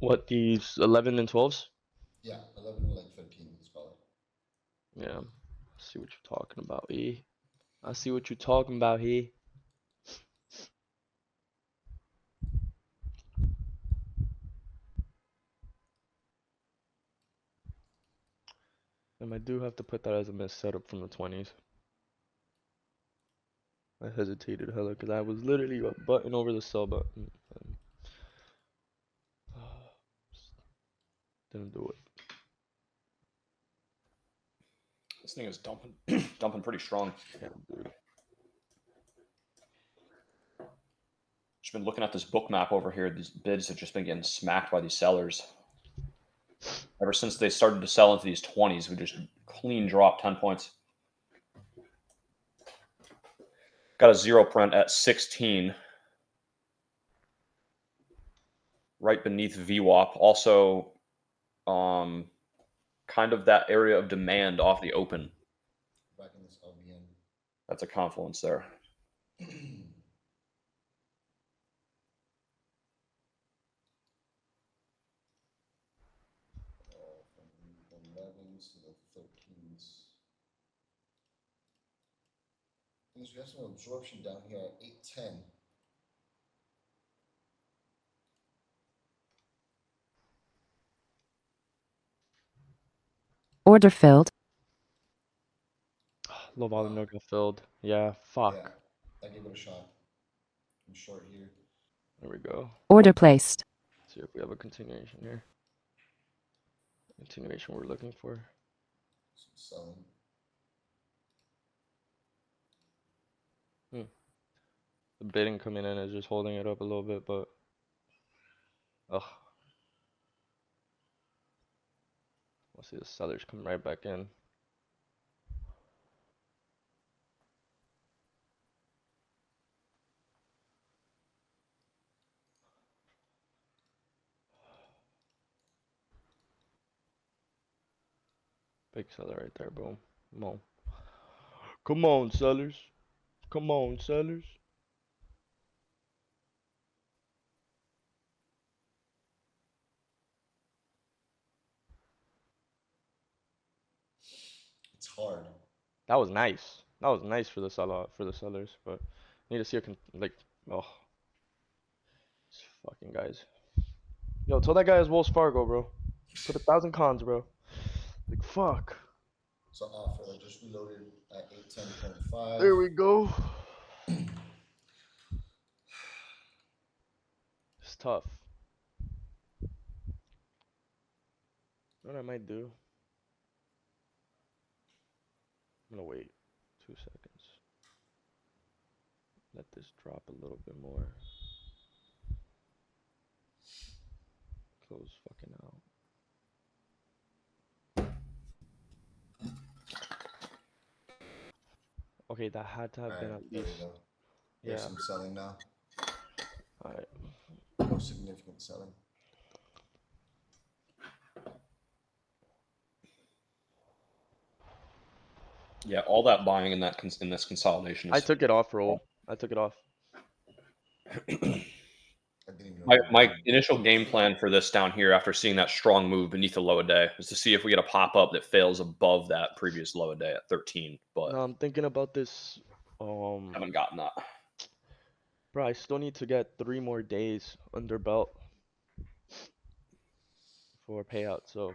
What, these 11 and 12s? Yeah, 11 and like 13, let's call it. Yeah. See what you're talking about, E. I see what you're talking about, he. And I do have to put that as a missed setup from the 20s. I hesitated hella because I was literally a button over the sell button. And didn't do it. This thing is dumping, dumping pretty strong. Yeah, dude. Just been looking at this book map over here. These bids have just been getting smacked by these sellers. Ever since they started to sell into these 20s, we just clean drop 10 points. Got a zero print at 16. Right beneath VWAP. Also, kind of that area of demand off the open. Back in this LBN. That's a confluence there. From the 11s to the 13s. We have some absorption down here at 810. Order filled. Low volume no got filled. Yeah, fuck. Yeah, I gave it a shot. I'm short here. There we go. Order placed. See if we have a continuation here. Continuation we're looking for. Some selling. The bidding coming in is just holding it up a little bit, but ugh. We'll see the sellers come right back in. Big seller right there, boom. Come on. Come on, sellers. Come on, sellers. It's hard. That was nice. That was nice for the sellers, but need to see a like, oh, these fucking guys. Yo, tell that guy it's Wells Fargo, bro. Put 1,000 cons, bro. Like, fuck. So offer, I just reloaded at 810.5. There we go. It's tough. What I might do? I'm gonna wait 2 seconds. Let this drop a little bit more. Close fucking out. Okay, that had to have been at There least. we go. Yeah. There's some selling now. Alright. No significant selling. Yeah, all that buying in that in this consolidation. I took it off, roll. I took it off. My initial game plan for this down here, after seeing that strong move beneath the low a day, is to see if we get a pop up that fails above that previous low a day at 13. But No, I'm thinking about this. haven't gotten that. Bro, I still need to get 3 more days under belt for payout. So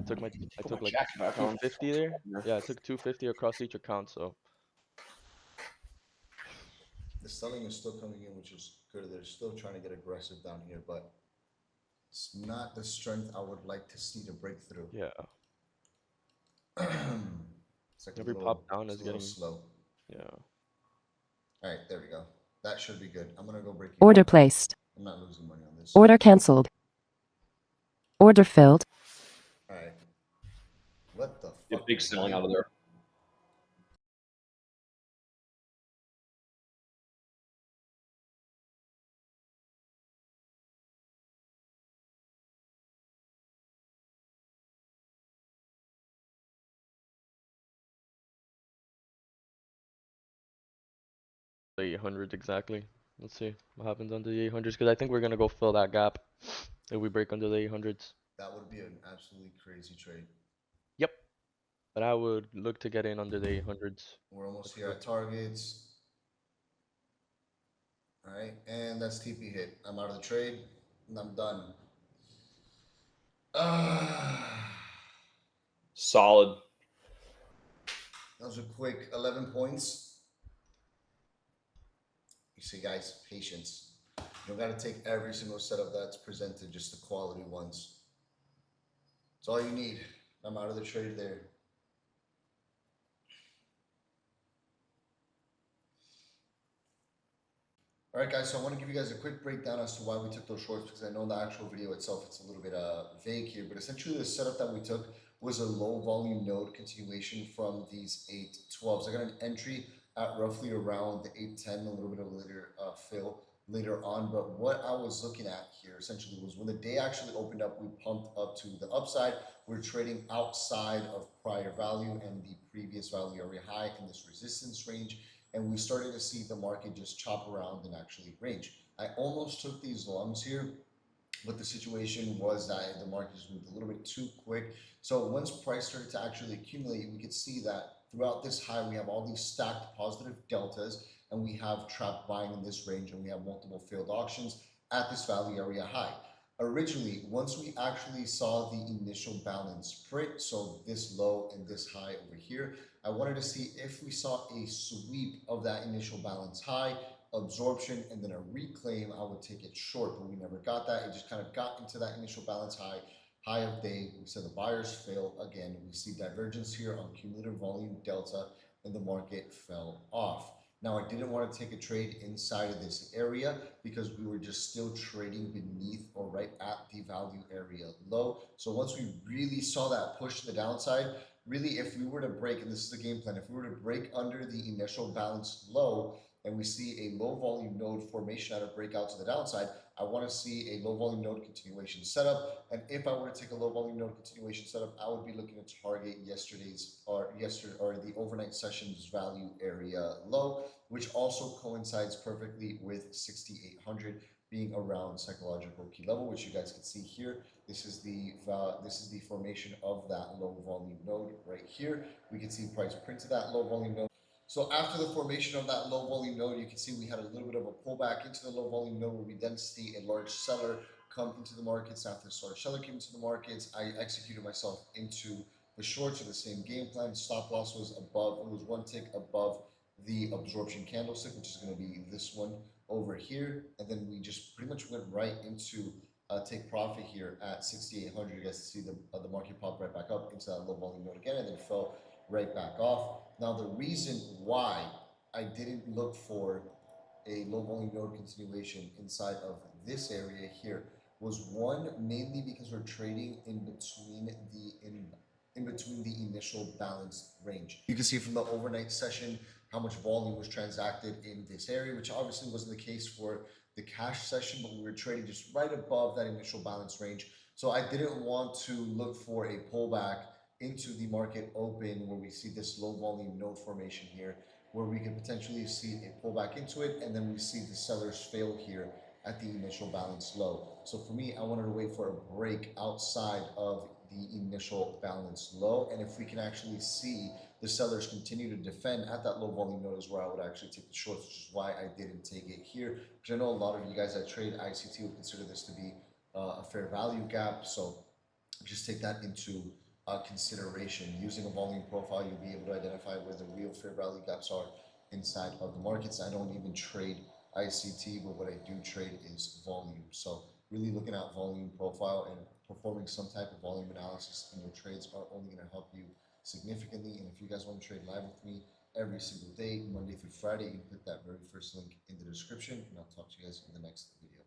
I took like jacket back on. 250 there. Yeah, I took 250 across each account. So The selling is still coming in, which is good. They're still trying to get aggressive down here, but it's not the strength I would like to see to break through. yeah, It's like every a little, pop down is it's a little getting slow. yeah. All right, there we go. That should be good. I'm gonna go break. Order placed. I'm not losing money on this. Order cancelled. Order filled. All right. What the Get fuck? big selling out of there. The 800s exactly. Let's see what happens under the 800s because I think we're gonna go fill that gap if we break under the 800s. That would be an absolutely crazy trade. Yep. But I would look to get in under the 800s. We're almost Let's here go. at targets. All right, and that's TP hit. I'm out of the trade, and I'm done. Solid. That was a quick 11 points. You see, guys, patience. You don't got to take every single setup that's presented, just the quality ones. That's all you need. I'm out of the trade there. All right, guys, so I want to give you guys a quick breakdown as to why we took those shorts, because I know in the actual video itself it's a little bit vague here, but essentially the setup that we took was a low volume node continuation from these 812s. I got an entry at roughly around the 810, a little bit of later fill later on, but what I was looking at here essentially was when the day actually opened up, we pumped up to the upside. We're trading outside of prior value and the previous value area high in this resistance range, and we started to see the market just chop around and actually range. I almost took these longs here, but the situation was that the market just moved a little bit too quick. So once price started to actually accumulate, we could see that throughout this high, we have all these stacked positive deltas, and we have trap buying in this range, and we have multiple failed auctions at this value area high. Originally, once we actually saw the initial balance print, so this low and this high over here, I wanted to see if we saw a sweep of that initial balance high, absorption, and then a reclaim, I would take it short, but we never got that. It just kind of got into that initial balance high of day. We said the buyers fail again. We see divergence here on cumulative volume delta, and the market fell off. Now, I didn't want to take a trade inside of this area because we were just still trading beneath or right at the value area low. So once we really saw that push to the downside, really, if we were to break, and this is the game plan, if we were to break under the initial balance low and we see a low volume node formation at a breakout to the downside, I want to see a low volume node continuation setup. And if I were to take a low volume node continuation setup, I would be looking to target the overnight session's value area low, which also coincides perfectly with 6,800 being around psychological key level, which you guys can see here. This is the formation of that low volume node right here. We can see price print to that low volume node. So after the formation of that low volume node, you can see we had a little bit of a pullback into the low volume node where we then see a large seller come into the markets. After this large seller came into the markets, I executed myself into the shorts of the same game plan. Stop loss was above, it was one tick above the absorption candlestick, which is going to be this one over here. And then we just pretty much went right into take profit here at 6,800. You guys see the market pop right back up into that low volume node again, and then fell right back off. Now, the reason why I didn't look for a low volume node continuation inside of this area here was one, mainly because we're trading in between the initial balance range. You can see from the overnight session how much volume was transacted in this area, which obviously wasn't the case for the cash session, but we were trading just right above that initial balance range. So I didn't want to look for a pullback into the market open where we see this low volume node formation here, where we could potentially see a pullback into it, and then we see the sellers fail here at the initial balance low. So for me, I wanted to wait for a break outside of the initial balance low, and if we can actually see the sellers continue to defend at that low volume node is where I would actually take the shorts, which is why I didn't take it here, because I know a lot of you guys that trade ICT would consider this to be a fair value gap. So just take that into consideration. Using a volume profile, you'll be able to identify where the real fair value gaps are inside of the markets. I don't even trade ICT, but what I do trade is volume. So really looking at volume profile and performing some type of volume analysis in your trades are only going to help you significantly. And if you guys want to trade live with me every single day, Monday through Friday, you can click that very first link in the description, and I'll talk to you guys in the next video.